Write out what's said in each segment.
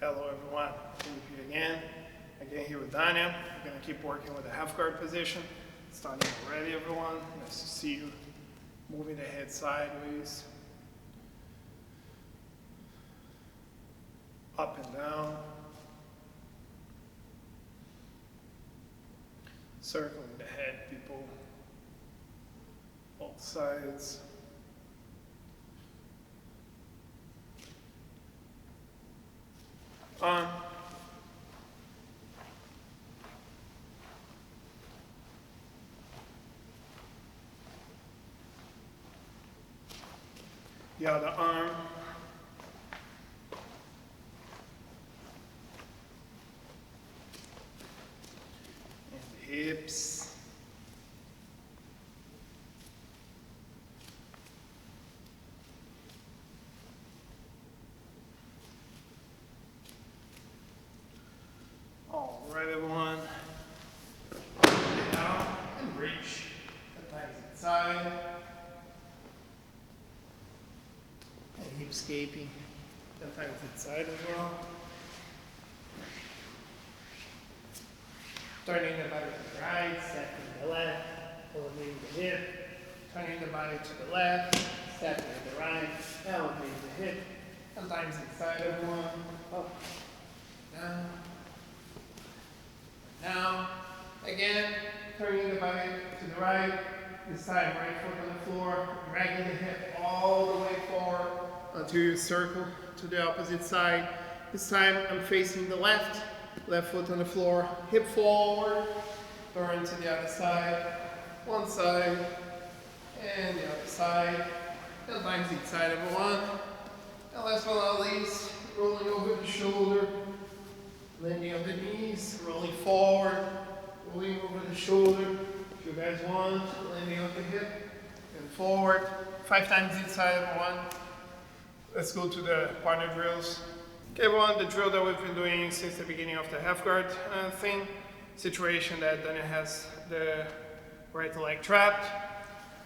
Hello everyone, Felipe again. Again here with Daniel. We're going to keep working with the half guard position. Starting already everyone. Nice to see you. Moving the head sideways. Up and down. Circling the head, people. Both sides. On. The other arm. And the hips. All right, everyone. Down and reach. The thighs inside. And hip escaping. The thighs inside as well. Turning the body to the right, stepping to the left, elevating the hip. Turning the body to the left, stepping to the right, elevating the hip. Sometimes inside everyone. Up, down. Now, again, turning the body to the right, this time right foot on the floor, dragging the hip all the way forward until you circle to the opposite side. This time I'm facing the left foot on the floor, hip forward, turn to the other side, one side, and the other side, sometimes each side everyone. And last but not least, rolling over the shoulder, landing on the knees, rolling forward, rolling over the shoulder. If you guys want, landing on the hip and forward. 5 times each side, everyone. Let's go to the partner drills. Okay, everyone, the drill that we've been doing since the beginning of the half guard thing. Situation that Daniel has the right leg trapped.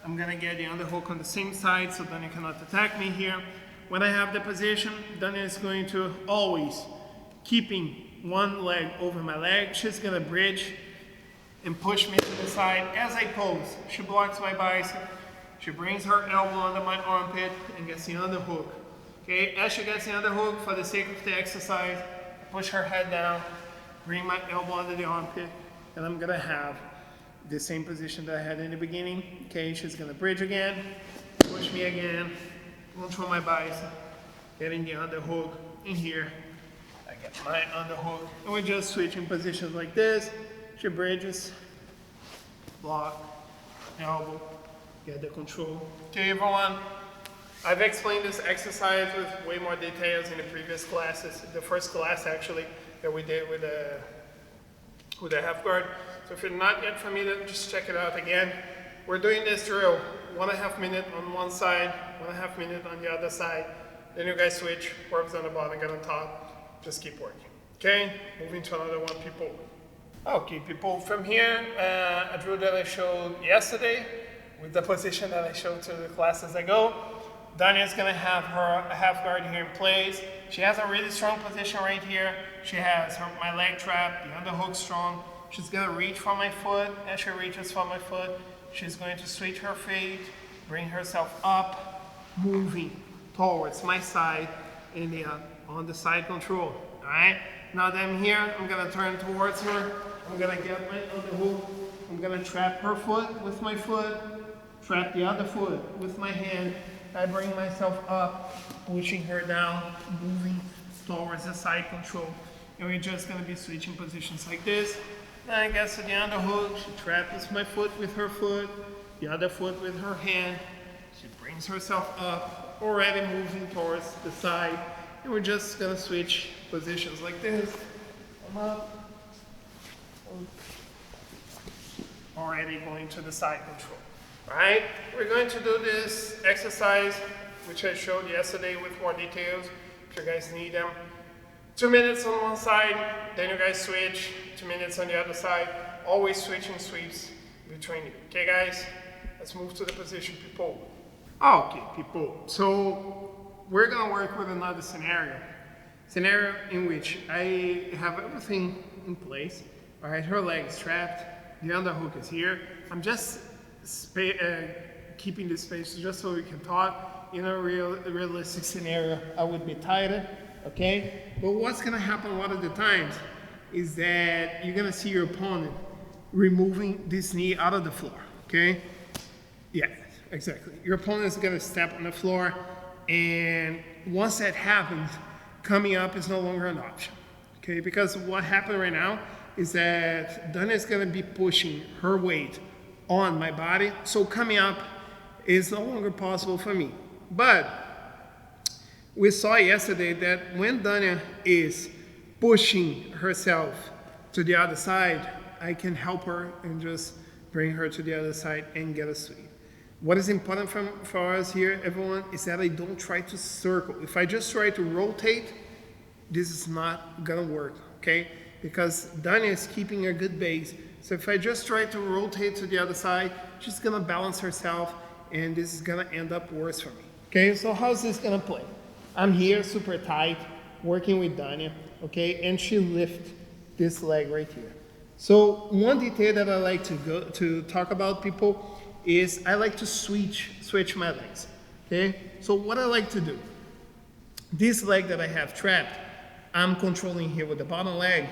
I'm gonna get the underhook on the same side so Daniel cannot attack me here. When I have the position, Daniel is going to always keeping one leg over my leg. She's gonna bridge and push me to the side as I pose. She blocks my bicep. She brings her elbow under my armpit and gets the underhook. Okay, as she gets the underhook, for the sake of the exercise, push her head down, bring my elbow under the armpit, and I'm gonna have the same position that I had in the beginning. Okay, she's gonna bridge again, push me again, control my bicep, getting the underhook in here. I get my underhook, and we're just switching positions like this. She bridges, block, elbow, get the control. Okay, everyone, I've explained this exercise with way more details in the previous classes. The first class, actually, that we did with the half guard. So if you're not yet familiar, just check it out again. We're doing this drill, 1.5 minutes on one side, 1.5 minutes on the other side. Then you guys switch, works on the bottom, get on top. Just keep working. Okay, moving to another one, people. Okay, people, from here, a drill that I showed yesterday with the position that I showed to the classes ago. Daniel's gonna have her half guard here in place. She has a really strong position right here. She has my leg trapped, the underhook strong. She's gonna reach for my foot. As she reaches for my foot, she's going to switch her feet, bring herself up, moving towards my side in the on the side control. All right. Now that I'm here, I'm gonna turn towards her. I'm gonna get my underhook. I'm gonna trap her foot with my foot, trap the other foot with my hand. I bring myself up, pushing her down, moving towards the side control. And we're just gonna be switching positions like this. Then I get to the underhook. She traps my foot with her foot, the other foot with her hand. She brings herself up, already moving towards the side. And we're just gonna switch positions like this. Come up. Already going to the side control. Alright, we're going to do this exercise, which I showed yesterday with more details, if you guys need them. 2 minutes on one side, then you guys switch, 2 minutes on the other side, always switching sweeps between you. Okay guys, let's move to the position, people. Okay, people, so we're gonna work with another scenario. scenario in which I have everything in place. All right, her leg is strapped, the underhook is here. I'm just keeping the space just so we can talk. In a realistic scenario, I would be tighter, okay? But what's gonna happen a lot of the times is that you're gonna see your opponent removing this knee out of the floor, okay? Yeah, exactly. Your opponent is gonna step on the floor, and once that happens, coming up is no longer an option, okay? Because what happened right now is that Dana is gonna be pushing her weight on my body, so coming up is no longer possible for me. But we saw yesterday that when Dana is pushing herself to the other side, I can help her and just bring her to the other side and get a sweep. What is important for us here, everyone, is that I don't try to circle. If I just try to rotate, this is not gonna work, okay? Because Dana is keeping a good base. So if I just try to rotate to the other side, she's gonna balance herself, and this is gonna end up worse for me. Okay, so how's this gonna play? I'm here super tight, working with Dana, okay, and she lifts this leg right here. So one detail that I like to talk about, people, is I like to switch my legs, okay? So what I like to do, this leg that I have trapped, I'm controlling here with the bottom leg,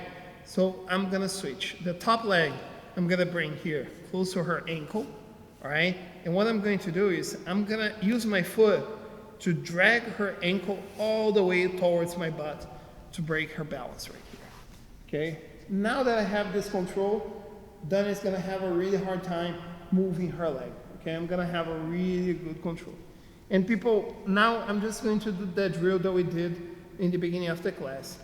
so I'm gonna switch. The top leg, I'm gonna bring here, close to her ankle, all right? And what I'm going to do is I'm gonna use my foot to drag her ankle all the way towards my butt to break her balance right here, okay? Now that I have this control, Dana is gonna have a really hard time moving her leg, okay? I'm gonna have a really good control. And people, now I'm just going to do that drill that we did in the beginning of the class.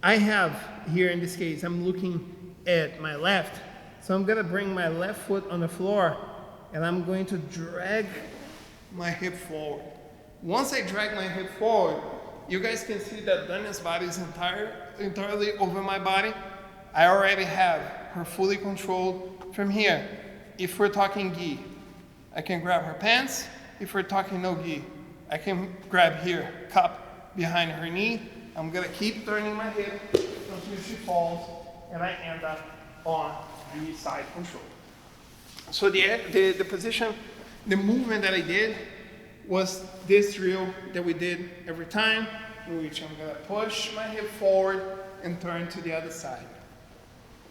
I have here in this case, I'm looking at my left, so I'm gonna bring my left foot on the floor and I'm going to drag my hip forward. Once I drag my hip forward, you guys can see that Dana's body is entirely over my body. I already have her fully controlled from here. If we're talking gi, I can grab her pants. If we're talking no gi, I can grab here, cup behind her knee. I'm gonna keep turning my hip until she falls, and I end up on the side control. So the position, the movement that I did was this drill that we did every time, in which I'm gonna push my hip forward and turn to the other side.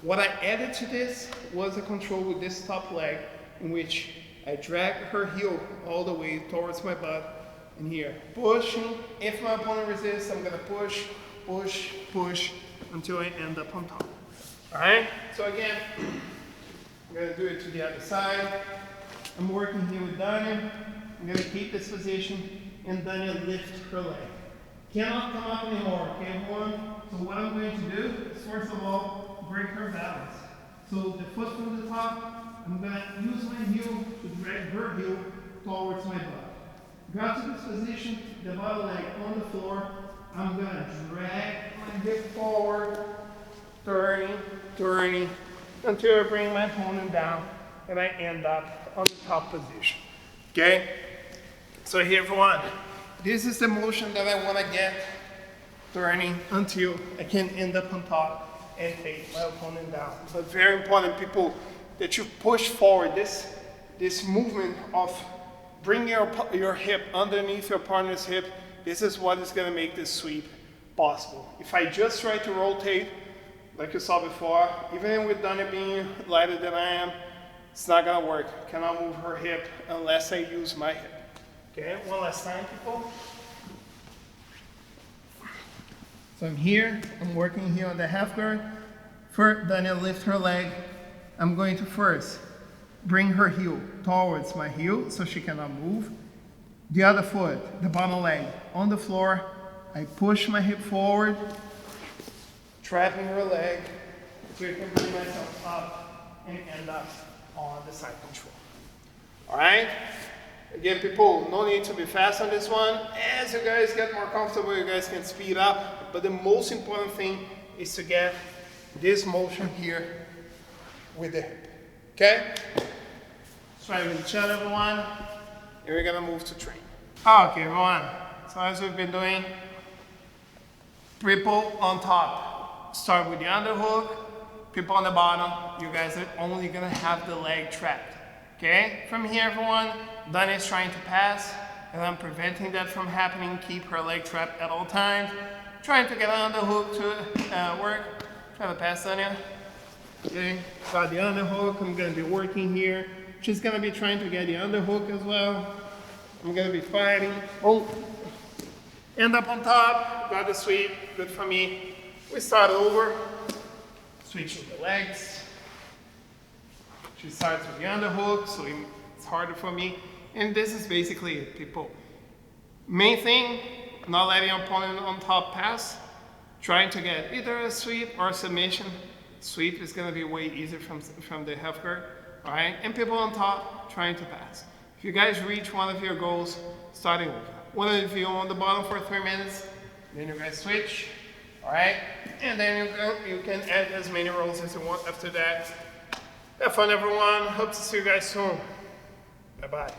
What I added to this was a control with this top leg, in which I drag her heel all the way towards my butt, and here, pushing. If my opponent resists, I'm gonna push, push, push, until I end up on top. All right, so again, I'm gonna do it to the other side. I'm working here with Dana. I'm gonna keep this position, and Dana lift her leg. Cannot come up anymore, okay, everyone? So what I'm going to do is, first of all, break her balance. So the foot from the top, I'm gonna use my heel to drag her heel towards my butt. Got to this position, the bottom leg on the floor, I'm gonna drag my hip forward, turning, until I bring my opponent down, and I end up on the top position, okay? So here, everyone, this is the motion that I wanna get, turning until I can end up on top and take my opponent down. But very important, people, that you push forward. This movement of bringing your hip underneath your partner's hip, this is what is gonna make this sweep possible. If I just try to rotate, like you saw before, even with Dana being lighter than I am, it's not gonna work. I cannot move her hip unless I use my hip. Okay, one last time, people. So I'm here, I'm working here on the half guard. First, Dana lift her leg. I'm going to first bring her heel towards my heel so she cannot move. The other foot, the bottom leg, on the floor. I push my hip forward, trapping her leg, so I can bring myself up and end up on the side control. All right? Again, people, no need to be fast on this one. As you guys get more comfortable, you guys can speed up. But the most important thing is to get this motion here with the hip. Okay? Try with each other, everyone. And we're gonna move to train. Okay, everyone. So as we've been doing, People on top, start with the underhook. People on the bottom, you guys are only gonna have the leg trapped. Okay? From here, everyone, Dani is trying to pass, and I'm preventing that from happening. Keep her leg trapped at all times. Trying to get on the hook to work. Try to pass, Dania. Okay, got the underhook. I'm gonna be working here. She's gonna be trying to get the underhook as well. I'm gonna be fighting. Oh, end up on top. Got the sweep. Good for me. We start over. Switching the legs. She starts with the underhook, so it's harder for me. And this is basically it, people. Main thing, not letting your opponent on top pass. Trying to get either a sweep or a submission. Sweep is gonna be way easier from the half guard. All right, and people on top trying to pass. If you guys reach one of your goals, starting over. One of you on the bottom for 3 minutes, then you guys switch. All right, and then you can add as many rolls as you want after that. Have fun, everyone. Hope to see you guys soon. Bye-bye.